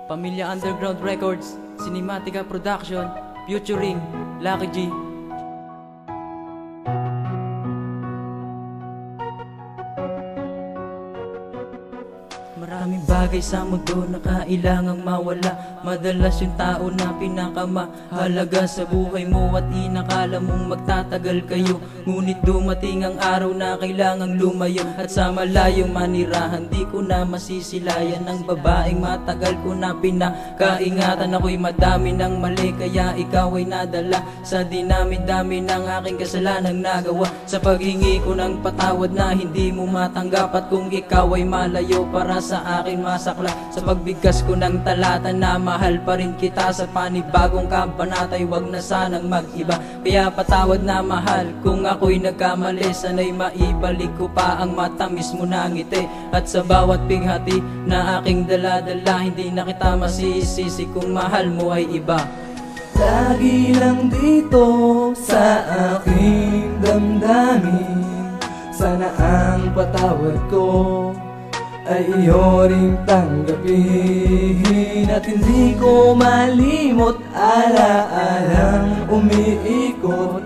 Pamilya Underground Records, Cinematica Production, featuring Lucky G. Maraming bagay sa mundo na kailangang mawala. Madalas yung tao na pinakamahalaga sa buhay mo at inakala mong magtatagal kayo. Ngunit dumating ang araw na kailangang lumayo. At sa malayong manirahan, di ko na masisilayan ang babaeng matagal ko na pinakaingatan. Ako'y madami ng mali, kaya ikaw ay nadala sa dinami-dami ng aking kasalanang nagawa. Sa paghingi ko ng patawad na hindi mo matanggap, at kung ikaw ay malayo para sa akin masakla, sa pagbigkas ko ng talata na mahal pa rin kita, sa panibagong kabanata'y wag na sanang mag-iba. Kaya patawad na mahal kung ako'y nagkamali, sana'y maibalik ko pa ang matamis mo na ngiti. At sa bawat pighati na aking dala-dala, hindi na kita masisisi kung mahal mo ay iba. Lagi lang dito sa aking damdamin, sana ang patawad ko ay iyo ring tanggapin. At hindi ko malimot ala-alang umiikot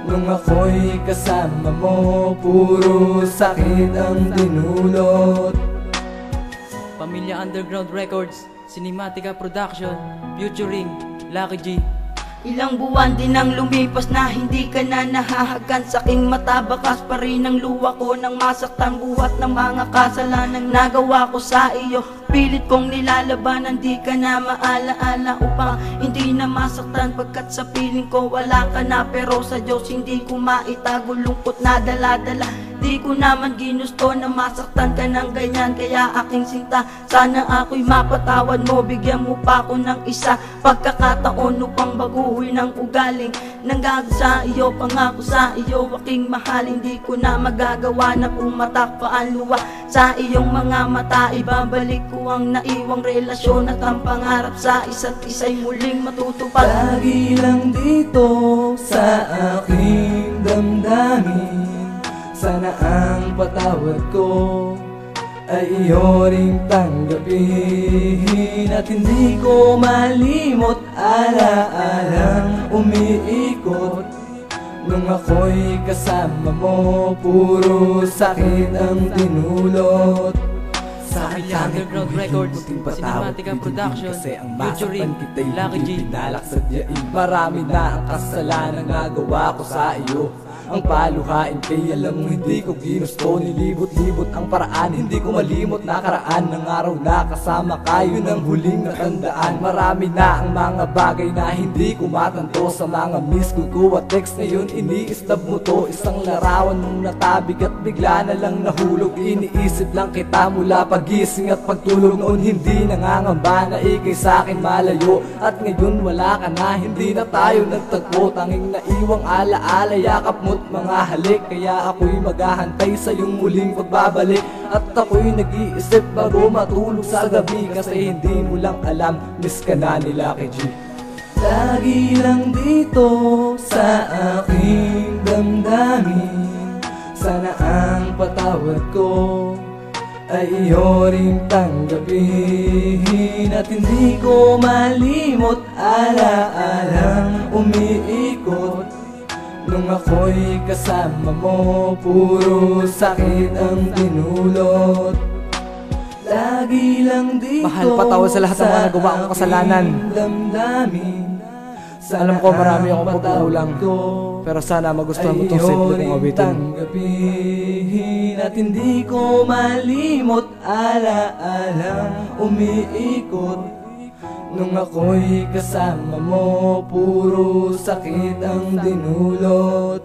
nung ako'y kasama mo, puro sakit ang dinulot. Pamilya Underground Records, Cinematica Production, featuring Lucky G. Ilang buwan din ang lumipas na hindi ka na nahahagan. Sa aking mata bakas pa rin ang luha ko nang masaktan buhat ng mga kasalanang nagawa ko sa iyo. Pilit kong nilalabanan, di ka na maalaala upang hindi na masaktan, pagkat sa piling ko wala ka na. Pero sa Diyos hindi ko maitago lungkot na dala-dala. Di ko naman ginusto na masaktan ka ng ganyan, kaya aking sinta, sana ako'y mapatawad mo. Bigyan mo pa ako ng isa pagkakataon upang baguhin ang ugaling nanggago sa iyo. Pangako sa iyo aking mahal, hindi ko na magagawa na pumatak pa ang luha sa iyong mga mata. Ibabalik ko ang naiwang relasyon at ang pangarap sa isa't isa'y muling matutupad. Lagi lang dito sa aking damdamin, sana ang patawad ko ay iyo ring tanggapin. At hindi ko malimot ala-alang umiikot nung ako'y kasama mo, puro sakit ang dinulot. Pamilya Underground Records, Cinematica Production, featuring Lucky G. Marami na ang kasalanan nagawa ko sa iyo. Ang paluhain kay alam mo hindi ko ginusto. Nilibot-libot ang paraan, hindi ko malimot nakaraan ng araw na kasama kayo ng huling natandaan. Marami na ang mga bagay na hindi ko matanto sa mga miss ko at text. Ngayon ini-stab mo to, isang larawan mong natabig at bigla na lang nahulog. Iniisip lang kita mula pagising at pagtulog. Noon hindi nangangamba na ikay sa'kin malayo, at ngayon wala ka na, hindi na tayo nagtagpo. Tanging naiwang ala-ala, yakap mo't mga halik, kaya ako'y maghahantay sa iyong muling pagbabalik. At ako'y nag-iisip bago matulog sa gabi, kasi hindi mo lang alam, miss ka na ni Lucky G. Lagi lang dito sa aking damdamin, sana ang patawad ko ay iyo ring tanggapin. At hindi ko malimot ala-alang umiikot nung ako'y kasama mo, puro sakit ang dinulot. Lagi lang dito mahal, patawad sa lahat ng mga nagawa kong kasalanan. Alam ko marami akong pagkukulang, pero sana magustuhan mo itong simple kong awitin. At hindi ko malimot ala-alang umiikot nung ako'y kasama mo, puro sakit ang dinulot.